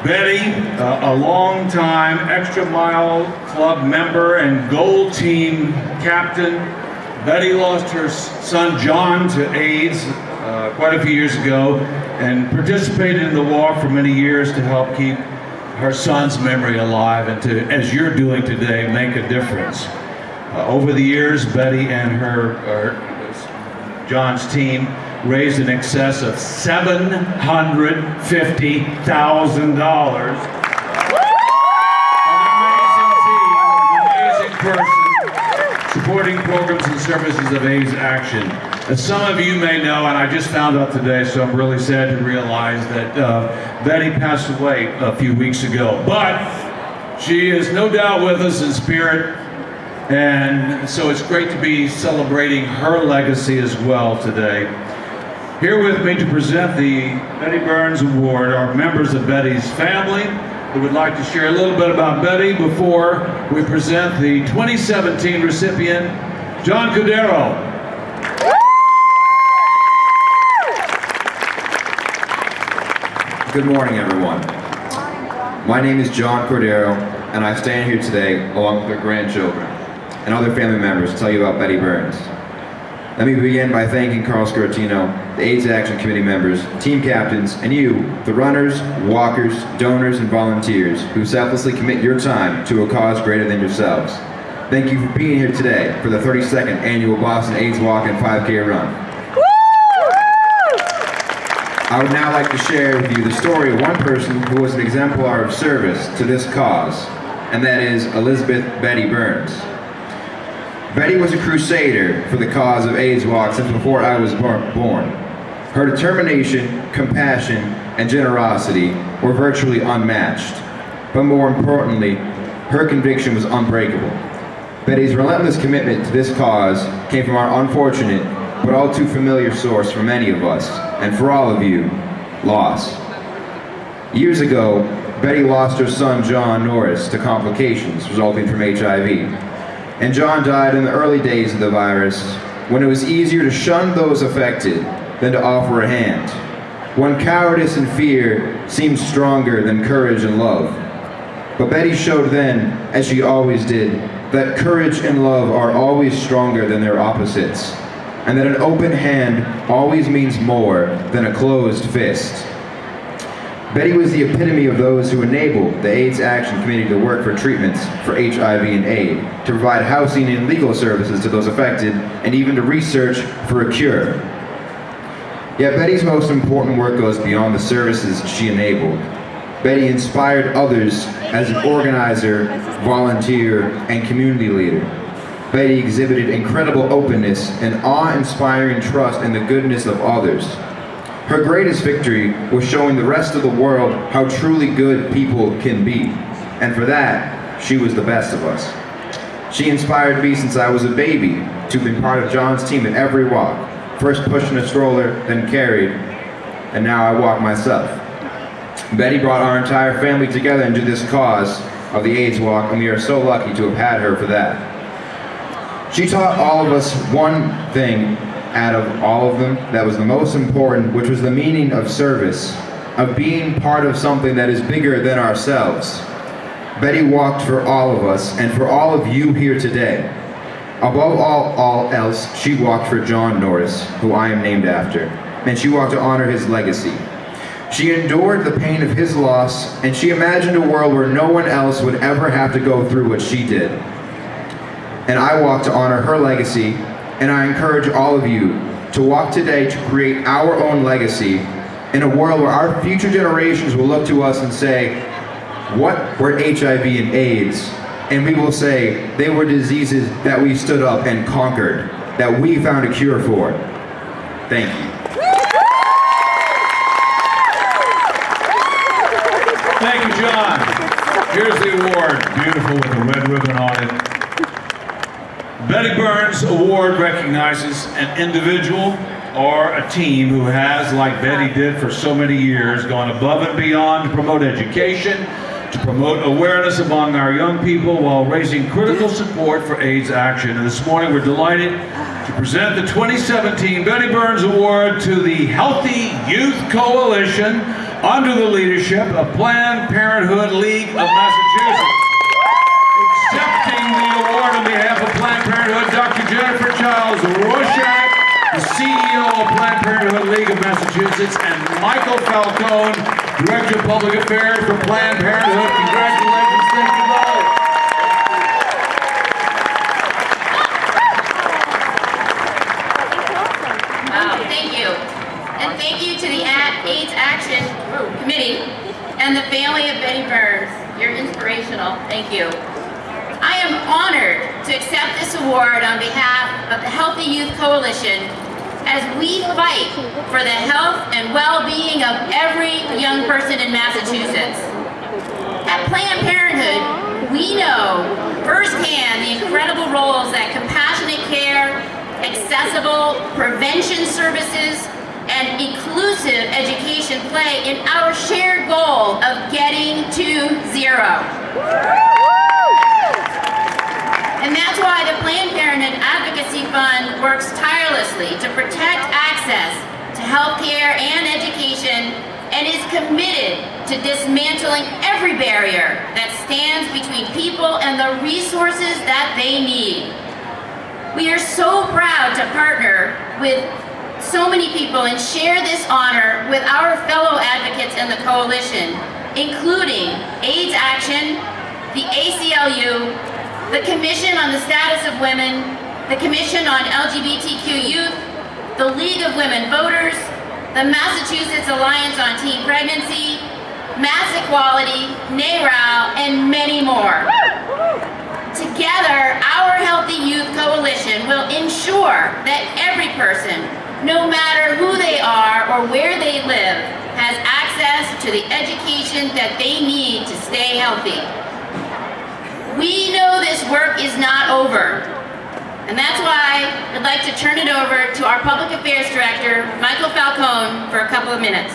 Betty, a long-time Extra Mile Club member and Gold Team captain. Betty lost her son John to AIDS quite a few years ago and participated in the walk for many years to help keep her son's memory alive and to, as you're doing today, make a difference. Over the years, Betty and her John's team raised in excess of $750,000. An amazing team, an amazing person, supporting programs and services of AIDS Action. As some of you may know, and I just found out today, so I'm really sad to realize that Betty passed away a few weeks ago. But she is no doubt with us in spirit, and so it's great to be celebrating her legacy as well today. Here with me to present the Betty Bynes Award are members of Betty's family who would like to share a little bit about Betty before we present the 2017 recipient, John Cordero. Good morning, everyone. My name is John Cordero, and I stand here today along with our grandchildren and other family members to tell you about Betty Bynes. Let me begin by thanking Carl Scartino, the AIDS Action Committee members, team captains, and you, the runners, walkers, donors, and volunteers who selflessly commit your time to a cause greater than yourselves. Thank you for being here today for the 32nd annual Boston AIDSWalk and 5K run. I would now like to share with you the story of one person who was an exemplar of service to this cause, and that is Elizabeth Betty Bynes. Betty was a crusader for the cause of AIDSWalk since before I was born. Her determination, compassion, and generosity were virtually unmatched. But more importantly, her conviction was unbreakable. Betty's relentless commitment to this cause came from our unfortunate, but all too familiar source for many of us, and for all of you, loss. Years ago, Betty lost her son John Norris to complications resulting from HIV. And John died in the early days of the virus, when it was easier to shun those affected than to offer a hand. When cowardice and fear seemed stronger than courage and love. But Betty showed then, as she always did, that courage and love are always stronger than their opposites, and that an open hand always means more than a closed fist. Betty was the epitome of those who enabled the AIDS Action Committee to work for treatments for HIV and AIDS, to provide housing and legal services to those affected, and even to research for a cure. Yet Betty's most important work goes beyond the services she enabled. Betty inspired others as an organizer, volunteer, and community leader. Betty exhibited incredible openness and awe-inspiring trust in the goodness of others. Her greatest victory was showing the rest of the world how truly good people can be. And for that, she was the best of us. She inspired me since I was a baby to be part of John's team in every walk. First pushed in a stroller, then carried, and now I walk myself. Betty brought our entire family together into this cause of the AIDSWalk, and we are so lucky to have had her for that. She taught all of us one thing out of all of them that was the most important, which was the meaning of service, of being part of something that is bigger than ourselves. Betty walked for all of us and for all of you here today. Above all else, she walked for John Norris, who I am named after, and she walked to honor his legacy. She endured the pain of his loss, and she imagined a world where no one else would ever have to go through what she did. And I walk to honor her legacy, and I encourage all of you to walk today to create our own legacy in a world where our future generations will look to us and say, what were HIV and AIDS? And we will say, they were diseases that we stood up and conquered, that we found a cure for. Thank you. Thank you, John. Here's the award, beautiful with a red ribbon on it. Betty Bynes Award recognizes an individual or a team who has, like Betty did for so many years, gone above and beyond to promote education, to promote awareness among our young people while raising critical support for AIDS Action. And this morning we're delighted to present the 2017 Betty Bynes Award to the Healthy Youth Coalition under the leadership of Planned Parenthood League of Massachusetts. Accepting the award on behalf of Planned Parenthood, Dr. Jennifer Childs Rorschach, the CEO of Planned Parenthood League of Massachusetts, and Michael Falcone, Director of Public Affairs for Planned Parenthood. Congratulations, thank you both. Thank you. And thank you to the AIDS Action Committee and the family of Betty Bynes. You're inspirational. Thank you. I am honored to accept this award on behalf of the Healthy Youth Coalition as we fight for the health and well-being of every young person in Massachusetts. At Planned Parenthood, we know firsthand the incredible roles that compassionate care, accessible prevention services, and inclusive education play in our shared goal of getting to zero. And that's why the Planned Parenthood Advocacy Fund works tirelessly to protect access to health care and education, and is committed to dismantling every barrier that stands between people and the resources that they need. We are so proud to partner with so many people and share this honor with our fellow advocates in the coalition, including AIDS Action, the ACLU, the Commission on the Status of Women, the Commission on LGBTQ Youth, the League of Women Voters, the Massachusetts Alliance on Teen Pregnancy, Mass Equality, NARAL, and many more. Together, our Healthy Youth Coalition will ensure that every person, no matter who they are or where they live, has access to the education that they need to stay healthy. We know this work is not over, and that's why I'd like to turn it over to our Public Affairs Director, Michael Falcone, for a couple of minutes.